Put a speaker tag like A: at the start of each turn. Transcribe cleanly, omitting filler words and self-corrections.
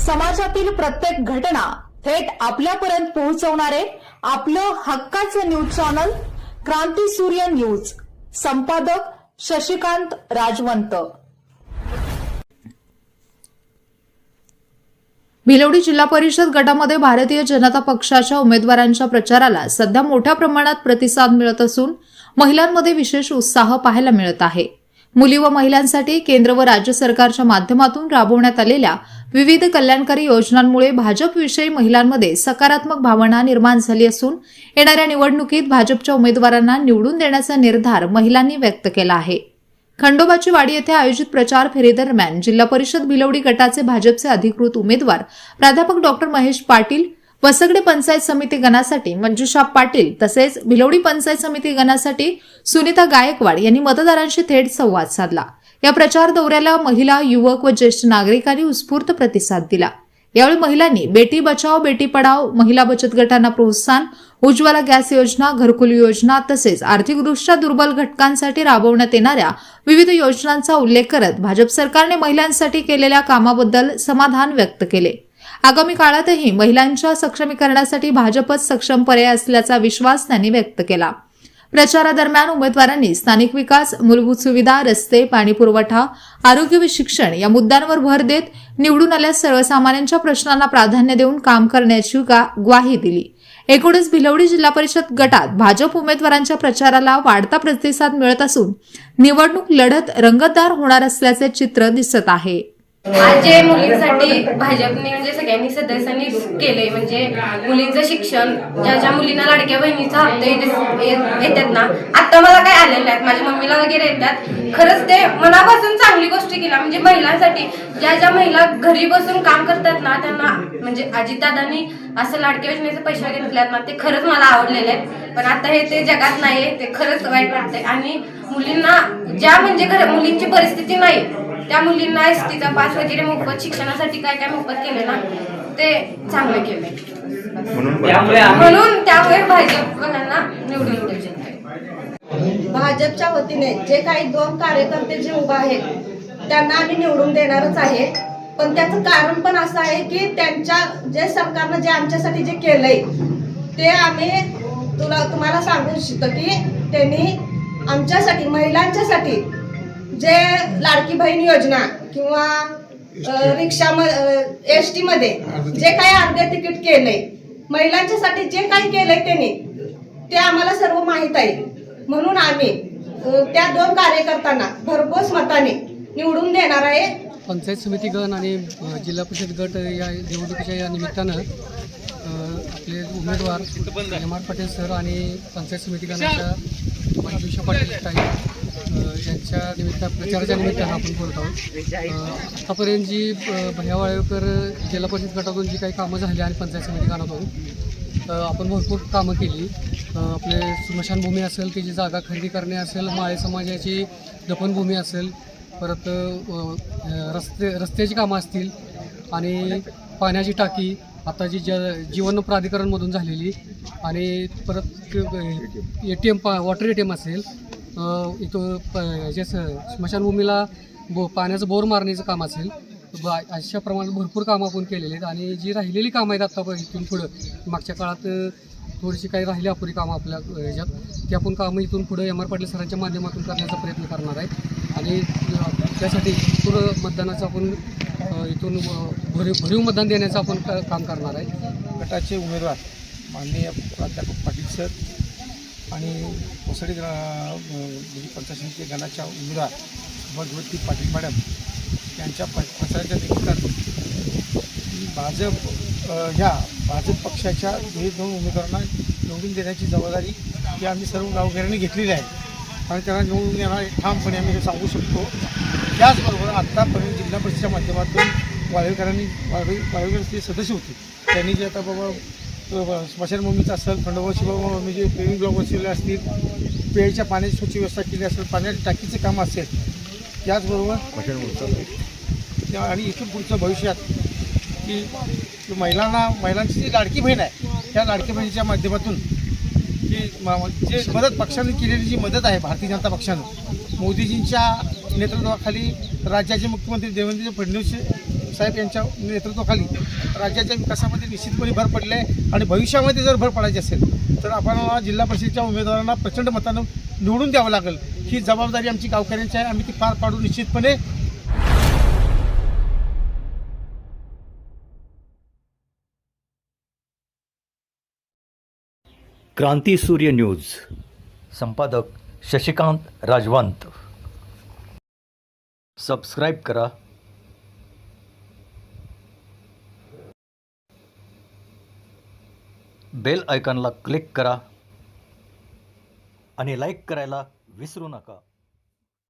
A: समाजातील प्रत्येक घटना थेट आपल्यापर्यंत पोहोचवणारे आपलं हक्काचं न्यूज चॅनल क्रांती सूर्य न्यूज। संपादक शशिकांत राजवंत। भिलवडी जिल्हा परिषद गटामध्ये भारतीय जनता पक्षाच्या उमेदवारांच्या प्रचाराला सध्या मोठ्या प्रमाणात प्रतिसाद मिळत असून महिलांमध्ये विशेष उत्साह पाहायला मिळत आहे। मुली व महिलांसाठी केंद्र व राज्य सरकारच्या माध्यमातून राबवण्यात आलेल्या विविध कल्याणकारी योजनांमुळे भाजपविषयी महिलांमध्ये सकारात्मक भावना निर्माण झाली असून येणाऱ्या निवडणुकीत भाजपच्या उमेदवारांना निवडून देण्याचा निर्धार महिलांनी व्यक्त केला आहे। खंडोबाची वाडी येथे आयोजित प्रचार फेरीदरम्यान जिल्हा परिषद भिलवडी गटाचे भाजपचे अधिकृत उमेदवार प्राध्यापक डॉक्टर महेश पाटील, वसगडे पंचायत समिती गणासाठी मंजुषा पाटील तसेच भिलवडी पंचायत समिती गणासाठी सुनीता गायकवाड यांनी मतदारांशी थेट संवाद साधला। या प्रचार दौऱ्याला महिला, युवक व ज्येष्ठ नागरिकांनी उत्स्फूर्त प्रतिसाद दिला। यावेळी महिलांनी बेटी बचाओ बेटी पढाओ, महिला बचत गटांना प्रोत्साहन, उज्ज्वला गॅस योजना, घरकुल योजना तसेच आर्थिकदृष्ट्या दुर्बल घटकांसाठी राबवण्यात येणाऱ्या विविध योजनांचा उल्लेख करत भाजप सरकारने महिलांसाठी केलेल्या कामाबद्दल समाधान व्यक्त केले। आगामी काळातही महिलांच्या सक्षमीकरणासाठी भाजपच सक्षम पर्याय असल्याचा विश्वास त्यांनी व्यक्त केला। प्रचारादरम्यान उमेदवारांनी स्थानिक विकास, मूलभूत सुविधा, रस्ते, पाणी पुरवठा, आरोग्य व शिक्षण या मुद्द्यांवर भर देत निवडून आल्यास सर्वसामान्यांच्या प्रश्नांना प्राधान्य देऊन काम करण्याची ग्वाही दिली। एकूणच भिलवडी जिल्हा परिषद गटात भाजप उमेदवारांच्या प्रचाराला वाढता प्रतिसाद मिळत असून निवडणूक लढत रंगतदार होणार असल्याचे चित्र दिसत आहे।
B: आज जे मुलींसाठी भाजपने म्हणजे सगळ्यांनी सदस्यांनी केले, म्हणजे मुलींचं शिक्षण, ज्या मुलींना लाडक्या बहिणीचा हप्ते येतात ना, आता मला काय आलेले आहेत, माझ्या मम्मीला वगैरे येतात। खरंच ते मनापासून चांगली गोष्ट केली, म्हणजे महिलांसाठी ज्या महिला घरी बसून काम करतात ना, त्यांना म्हणजे अजितदादांनी असं लाडक्या योजनेचे पैसे घेतल्यात ना, ते खरंच मला आवडलेले आहेत। पण आता हे ते जगात नाहीये, ते खरंच वाईट वाटतंय। आणि मुलींना ज्या म्हणजे मुलींची परिस्थिती नाही त्या मुलींना एसटीचा पास वगैरे मोफत, शिक्षणासाठी काय काय मोफत केले ना, ते चांगले केले। म्हणून त्यामुळे भाजपवाल्यांना निवडून देऊ शकते।
C: भाजपच्या वतीने जे काही 2 कार्यकर्ते जे उभे आहेत त्यांना आम्ही निवडून देणारच आहे। पण त्याचं कारण पण असं आहे की त्यांच्या जे सरकारनं जे आमच्यासाठी जे केलंय ते आम्ही तुम्हाला सांगू इच्छितो की त्यांनी आमच्यासाठी, महिलांच्यासाठी जे लाडकी बहीण योजना किंवा रिक्षा एसटी मध्ये जे काही अर्धे तिकीट केलंय, महिलांच्यासाठी जे काही केलंय त्यांनी ते आम्हाला सर्व माहित आहे। म्हणून आम्ही त्या 2 कार्यकर्त्यांना भरघोस मताने निवडून देणार आहे।
D: पंचायत समिती गण आणि जिल्हा परिषद गट या निवडणुकीच्या या निमित्तानं आपले उमेदवार एम.आर. पाटील सर आणि पंचायत समिती गणाच्या मंजुषा पाटील यांच्या प्रचाराच्या निमित्तानं आपण बोलत आहोत। आतापर्यंत जी भैया वाळेकर जिल्हा परिषद गटातून जी काही कामं झाली आणि पंचायत समिती गणातून आपण भरपूर कामं केली। आपले स्मशानभूमी असेल, त्याची जागा खरेदी करणे असेल, माळे समाजाची दफनभूमी असेल, परत रस्त्याची कामं असतील आणि पाण्याची टाकी आता जी जीवन प्राधिकरणमधून झालेली, आणि परत ATM वॉटर ATM असेल, इथं जे स्मशानभूमीला पाण्याचं बोर मारण्याचं काम असेल, अशा प्रमाणात भरपूर कामं आपण केलेली आहेत। आणि जी राहिलेली कामं आहेत आता इथून पुढं, मागच्या काळात थोडीशी काही राहिली अपुरी कामं आपल्या ह्याच्यात, ती आपण कामं इथून पुढं एम.आर. पाटील सरांच्या माध्यमातून करण्याचा प्रयत्न करणार आहे। आणि त्यासाठी पुढं मतदानाचं आपण इथून भरीव मतदान देण्याचं आपण काम करणार आहे।
E: गटाचे उमेदवार माननीय प्राध्यापक पाटील सर आणि वसगडे पंचायत समिती गणाच्या उमेदवार भगवती पाटील मॅडम यांच्या प्रचाराच्या निमित्तानं भाजप पक्षाच्या हे 2 उमेदवारांना निवडून देण्याची जबाबदारी ही आम्ही सर्व गावकऱ्यांनी घेतलेली आहे आणि त्यांना निवडून येणार ठामपणे आम्ही हे सांगू शकतो। त्याचबरोबर आत्तापर्यंत जिल्हा परिषदेच्या माध्यमातून वाळवेकर सदस्य होते, त्यांनी जे आता बाबा स्मशानभूमीचं असेल, खंडोबा शिवभूमी जे पेविंग ब्लॉक बसवले असतील, पिण्याच्या पाण्याची स्वच्छ व्यवस्था केली असेल, पाण्याच्या टाकीचे काम असेल, त्याचबरोबर आणि इथून पुढचं भविष्यात की महिलांची जी लाडकी बहीण आहे त्या लाडकी बहिणीच्या माध्यमातून की जे मदत पक्षाने केलेली जी मदत आहे भारतीय जनता पक्षानं मोदीजींच्या नेतृत्वाखाली राज्याचे मुख्यमंत्री देवेंद्र फडणवीस साहेब यांच्या नेतृत्वाखाली राज्याच्या विकासामध्ये निश्चितपणे भर पडली आहे आणि भविष्यामध्ये जर भर पडायची असेल तर आपण जिल्हा परिषदेच्या उमेदवारांना प्रचंड मतानं निवडून द्यावं लागेल. ही जबाबदारी आमची गावकऱ्यांची आहे. आम्ही ती पार पाडू निश्चितपणे.
F: क्रांती सूर्य न्यूज, संपादक शशिकांत राजवंत. सबस्क्राईब करा, बेल आयकॉनला क्लिक करा आणि लाईक करायला विसरू नका.